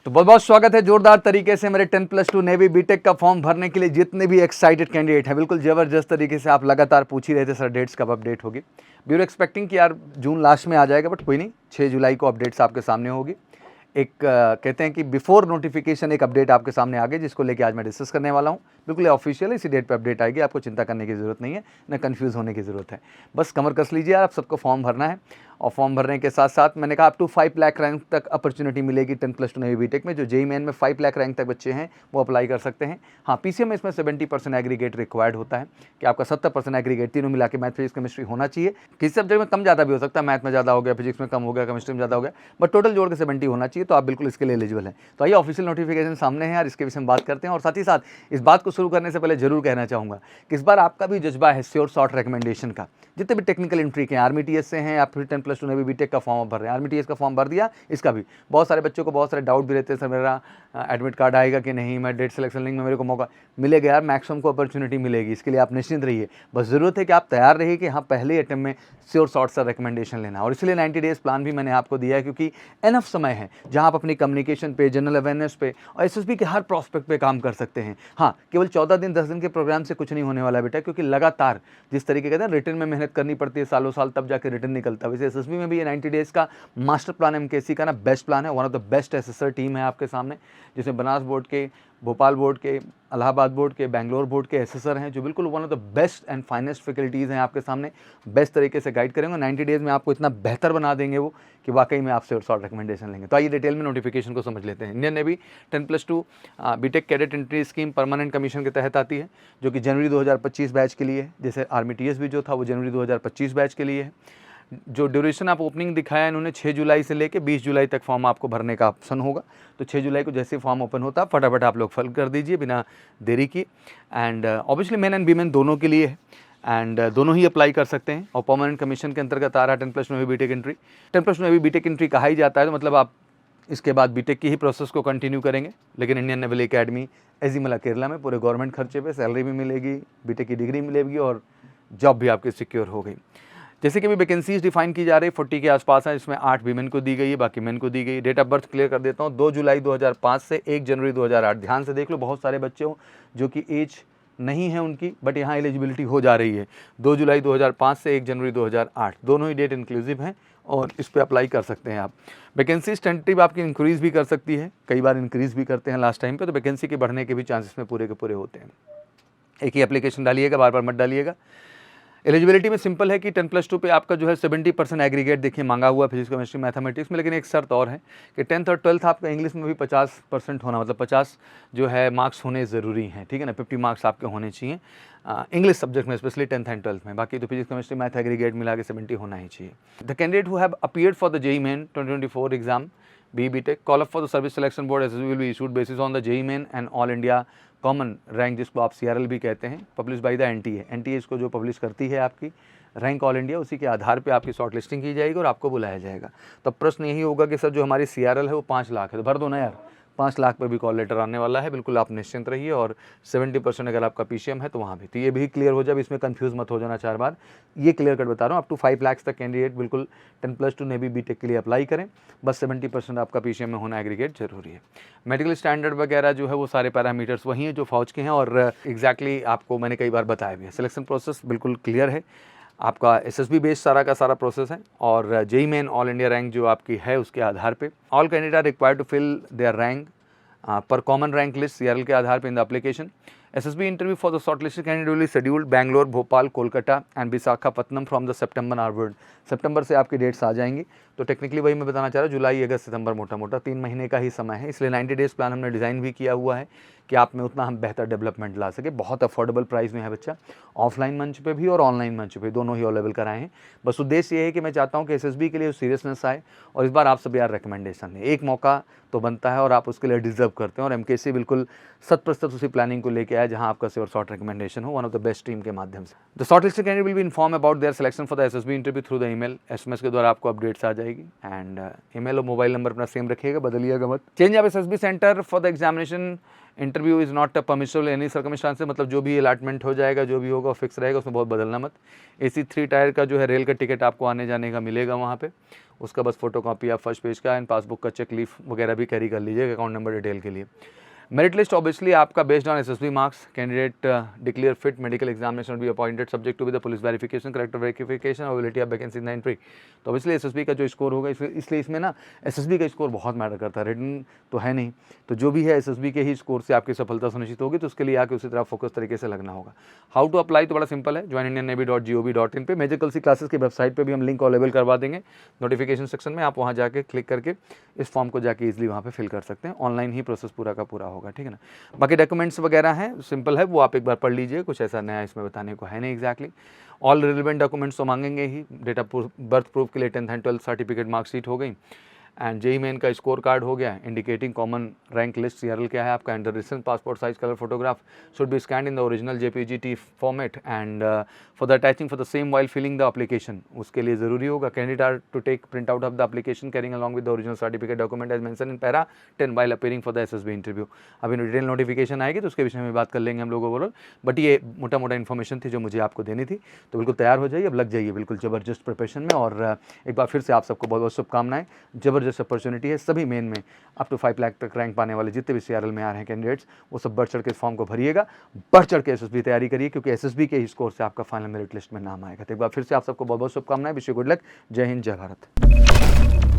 तो बहुत बहुत स्वागत है जोरदार तरीके से मेरे 10+2 नेवी बीटेक का फॉर्म भरने के लिए जितने भी एक्साइटेड कैंडिडेट हैं। बिल्कुल ज़बरदस्त तरीके से आप लगातार पूछ ही रहे थे सर डेट्स कब अपडेट होगी। वी आर एक्सपेक्टिंग कि यार जून लास्ट में आ जाएगा, बट कोई नहीं, 6 जुलाई को अपडेट्स आपके सामने होगी। एक कहते हैं कि बिफोर नोटिफिकेशन एक अपडेट आपके सामने आ गई, जिसको लेके आज मैं डिस्कस करने वाला हूँ। बिल्कुल ऑफिशियल इसी डेट पे अपडेट आएगी, आपको चिंता करने की ज़रूरत नहीं है, ना कंफ्यूज होने की ज़रूरत है। बस कमर कस लीजिए यार, आप सबको फॉर्म भरना है। और फॉर्म भरने के साथ साथ मैंने कहा अप टू 5 लाख रैंक तक अपॉर्चुनिटी मिलेगी 10+2 नेवी बीटेक में। जो जेईई मेन में 5 लाख रैंक तक बच्चे हैं वो अप्लाई कर सकते हैं। हाँ, पीसीएम में इसमें 70% एग्रीगेट रिक्वायर्ड होता है कि आपका 70% एग्रीगेट तीनों मिला के मैथ फिजिक्स केमिस्ट्री होना चाहिए। किसी सब्जेक्ट में कम ज़्यादा भी हो सकता है, मैथ में ज़्यादा हो गया, फिजिक्स में कम हो गया, केमिस्ट्री में ज़्यादा हो गया, बट टोटल जोड़ के 70 होना चाहिए, तो आप बिल्कुल इसके लिए एलिजिबल हैं। तो आइए ऑफिशियल नोटिफिकेशन सामने है यार, इसके विषय में बात करते हैं। और साथ ही साथ इस बात को शुरू करने से पहले जरूर कहना चाहूँगा कि इस बार आपका भी जज्बा है श्योर शॉर्ट रिकमेंडेशन का। जितने भी टेक्निकल एंट्री के आर्मी टीएस से हैं या फिर 10+2 नेवी बीटेक का फॉर्म भर रहे हैं, आर्मी टीएस का फॉर्म भर दिया, इसका भी बहुत सारे बच्चों को बहुत सारे डाउट भी रहते हैं, सर मेरा एडमिट कार्ड आएगा कि नहीं, मैं डेट सिलेक्शन लिंक में मेरे को मौका मिलेगा। यार मैक्सिमम को अपॉर्चुनिटी मिलेगी, इसके लिए आप निश्चिंत रहिए। बस ज़रूरत है कि आप तैयार रहिए कि हाँ पहले अटेम्प्ट में श्योर शॉर्ट सा रिकमेंडेशन लेना। और इसलिए 90 डेज़ प्लान भी मैंने आपको दिया है, क्योंकि एनफ समय है जहाँ आप अपनी कम्युनिकेशन पे, जनरल अवेयरनेस पे और एसएसबी के हर प्रॉस्पेक्ट पे काम कर सकते हैं। हाँ, केवल 14 दिन 10 दिन के प्रोग्राम से कुछ नहीं होने वाला बेटा, क्योंकि लगातार जिस तरीके कहते हैं रिटर्न में मेहनत करनी पड़ती है सालों साल, तब जाके रिटर्न निकलता है। वैसे एसएसबी में भी ये 90 डेज़ का मास्टर प्लान एमकेसी का ना बेस्ट प्लान है। One of the best assessor team है आपके सामने, जिसमें बनास बोर्ड के, भोपाल बोर्ड के, इलाहाबाद बोर्ड के, बेंगलोर बोर्ड के एसेसर हैं, जो बिल्कुल one of the best and finest faculties हैं आपके सामने। बेस्ट तरीके से गाइड करेंगे, 90 डेज़ में आपको इतना बेहतर बना देंगे वो कि वाकई में आपसे शॉर्ट रिकमेंडेशन लेंगे। तो आइए डिटेल में नोटिफिकेशन को समझ लेते हैं। Indian navy 10+2 BTech cadet entry scheme permanent commission के तहत आती है, जो कि जनवरी 2025 बैच के लिए है। जैसे आर्मी टीएस भी जो था वो जनवरी 2025 बैच के लिए है। जो ड्यूरेशन आप ओपनिंग दिखाया है इन्होंने 6 जुलाई से लेके 20 जुलाई तक फॉर्म आपको भरने का ऑप्शन होगा। तो 6 जुलाई को जैसे फॉर्म ओपन होता है फटाफट आप लोग फिल कर दीजिए बिना देरी की। And obviously main and women दोनों के लिए है, एंड दोनों ही अप्लाई कर सकते हैं। और परमानेंट कमीशन के अंतर्गत आ रहा है 10+2 navy BTech entry. 10+2 navy BTech entry कहा ही जाता है, तो मतलब आप इसके बाद बीटेक की ही प्रोसेस को कंटिन्यू करेंगे, लेकिन इंडियन नेवल एकेडमी एजीमला केरला में पूरे गवर्नमेंट खर्चे पे सैलरी भी मिलेगी, बीटेक की डिग्री मिलेगी और जॉब भी आपकी सिक्योर हो गई। जैसे कि अभी वैकेंसीज डिफाइन की जा रही है 40 के आसपास है, इसमें 8 वीमेन को दी गई है, बाकी मेन को दी गई। डेट ऑफ बर्थ क्लियर कर देता हूँ, 2 जुलाई 2005 से 1 जनवरी 2008। ध्यान से देख लो, बहुत सारे बच्चे हो जो कि एज नहीं है उनकी, बट यहाँ एलिजिबिलिटी हो जा रही है। 2 जुलाई 2005 से 1 जनवरी 2008 दोनों ही डेट इंक्लूसिव हैं और इस पर अप्लाई कर सकते हैं आप। वैकेंसीज टेंटेटिव आपकी इंक्रीज़ भी कर सकती है, कई बार इंक्रीज़ भी करते हैं लास्ट टाइम पे, तो वैकेंसी के बढ़ने के भी चांसेस में पूरे के पूरे होते हैं। एक ही एप्लीकेशन डालिएगा, बार बार मत डालिएगा। एलिजिबिलिटी में सिंपल है कि 10+2 पे आपका जो है 70% एग्रीगेट देखिए मांगा हुआ फिजिक्स केमिस्ट्री मैथमेटिक्स में, लेकिन एक शर्त और है कि 10th और 12th आपका इंग्लिश में भी 50% होना, मतलब 50 जो है मार्क्स होने ज़रूरी हैं, ठीक है ना। 50 मार्क्स आपके होने चाहिए इंग्लिश सब्जेक्ट में, स्पेशली 10th एंड 12th में। बाकी तो फिजिक्स केमिस्ट्री मैथ एग्रीगेट मिला के 70 होना ही चाहिए। The candidate who have appeared for the JEE main 2024 exam BTech call up for the service selection board as will be issued basis on the JEE main and all India common rank, जिसको आप CRL भी कहते हैं, publish by the NTA. NTA इसको जो publish करती है आपकी रैंक ऑल इंडिया, उसी के आधार पे आपकी शॉर्ट लिस्टिंग की जाएगी और आपको बुलाया जाएगा। तो प्रश्न यही होगा कि सर जो हमारी सीआरएल है वो 5 लाख है, तो भर दो ना यार, 5 लाख पे भी कॉल लेटर आने वाला है, बिल्कुल आप निश्चिंत रहिए। और 70% अगर आपका पीसीएम है तो वहाँ भी, तो ये भी क्लियर हो जाए, इसमें कंफ्यूज मत हो जाना 4 बार, ये क्लियर कट बता रहा हूँ। अप टू 5 लाख तक कैंडिडेट बिल्कुल 10+2 नेवी बीटेक के लिए अप्लाई करें, बस 70% आपका पीसीएम में होना एग्रीगेट जरूरी है। मेडिकल स्टैंडर्ड वगैरह जो है वो सारे पैरामीटर्स वही हैं जो फौज के हैं, और एग्जैक्टली आपको मैंने कई बार बताया भी है। सिलेक्शन प्रोसेस बिल्कुल क्लियर है, आपका एसएसबी बेस्ड सारा का सारा प्रोसेस है, और JEE main all India rank जो आपकी है उसके आधार पे all candidate are required to fill their rank पर कॉमन रैंक लिस्ट सीआरएल के आधार पे in the application. SSB interview for the shortlisted candidate will be scheduled Bangalore, Bhopal, Kolkata and Visakhapatnam from the September onward. सितंबर से आपकी डेट्स आ जाएंगी, तो टेक्निकली वही मैं बताना चाह रहा हूँ, जुलाई अगस्त सितंबर मोटा मोटा 3 महीने का ही समय है। इसलिए 90 डेज़ प्लान हमने डिज़ाइन भी किया हुआ है कि आप में उतना हम बेहतर डेवलपमेंट ला सके। बहुत अफोर्डेबल प्राइस में है बच्चा, ऑफलाइन मंच पे भी और ऑनलाइन मंच पे दोनों ही अवेलेबल कराए हैं। बस उद्देश्य ये है कि मैं चाहता हूँ कि एसएसबी के लिए सीरियसनेस आए, और इस बार आप सब यार रिकमेंडेशन है, एक मौका तो बनता है और आप उसके लिए डिजर्व करते हैं। और एमकेसी बिल्कुल 100% उसी प्लानिंग को लेके है जहां आपका सिर्फ शॉर्ट रिकमेंडेशन हो one of the best team के माध्यम से। The short listed candidate will be inform about their selection for the SSB interview through the email. SMS के द्वारा आपको अपडेट्स आ जाएगी एंड ईमेल और मोबाइल नंबर अपना सेम रखिएगा, बदलिएगा मत। Change of SSB centre for the examination interview is not permissible any circumstances, मतलब जो भी अलॉटमेंट हो जाएगा, जो भी होगा फिक्स रहेगा, उसमें बहुत बदलना मत। AC 3 टायर का जो है रेल का टिकट आपको आने जाने का मिलेगा वहाँ पे, उसका बस फोटोकॉपी आप फर्स्ट पेज का एंड पासबुक का चेक लीफ वगैरह भी कैरी कर लीजिएगा अकाउंट नंबर डिटेल के लिए। मेरिट लिस्ट ऑब्वियसली आपका based on SSB marks, candidate declare fit, medical examination be appointed subject to be the police verification, character verification, availability of vacancy 93। तो obviously SSB का जो score होगा, इसलिए इसमें ना एसएसबी का स्कोर बहुत मैटर करता है, रिटन तो है नहीं, तो जो भी है एसएसबी के ही स्कोर से आपकी सफलता सुनिश्चित होगी, तो उसके लिए आके उसी तरह फोकस तरीके से लगना होगा। हाउ टू अप्लाई तो बड़ा सिंपल है, joinindiannavy.gov.in पे मेजर कल्सी क्लासेस की वेबसाइट पे भी हम लिंक अवेलेबल करवा देंगे नोटिफिकेशन सेक्शन में, आप वहाँ जाके क्लिक करके इस फॉर्म को जाके इजीली वहाँ पे फिल कर सकते हैं। ऑनलाइन ही प्रोसेस पूरा का पूरा होगा, ठीक है ना। बाकी डॉक्यूमेंट्स वगैरह हैं, सिंपल है, वो आप एक बार पढ़ लीजिए, कुछ ऐसा नया इसमें बताने को है नहीं एग्जैक्टली। ऑल रिलेवेंट डॉक्यूमेंट्स तो मांगेंगे ही, डेट ऑफ बर्थ प्रूफ के लिए 10th and 12th certificate, marksheet हो गई एंड जेई मेन का स्कोर कार्ड हो गया indicating common rank list, CRL क्या है आपका, and recent passport size colour photograph should be scanned in the original JPG format and for the attaching for the same while filling the application, उसके लिए जरूरी होगा candidate are to take print out of the application carrying along with the original certificate document as mention in para 10 while appearing for the SSB interview. अभी detail notification आएगी तो उसके विषय में बात कर लेंगे हम लोग ओवरऑल, बट ये मोटा मोटा इन्फॉर्मेशन थी जो मुझे आपको देनी थी। तो बिल्कुल तैयार हो जाइए, अब लग जाइए बिल्कुल ज़बरदस्त प्रिपरेशन में, और एक बार फिर से आप सबको बहुत बहुत शुभकामनाएं। ज़बरदस्त अपॉर्चुनिटी है, सभी मेन में अप टू 5 लाख तक रैंक पाने वाले जितने भी सीआरएल में आ रहे हैं कैंडिडेट्स, वो सब बढ़ चढ़ के इस फॉर्म को भरिएगा, बढ़ चढ़ के एसएसबी तैयारी करिए, क्योंकि एसएसबी के ही स्कोर से आपका फाइनल मेरिट लिस्ट में नाम आएगा। तो एक बार फिर से आप सबको बहुत बहुत शुभकामनाएं, विश यू गुड लक। जय हिंद, जय भारत।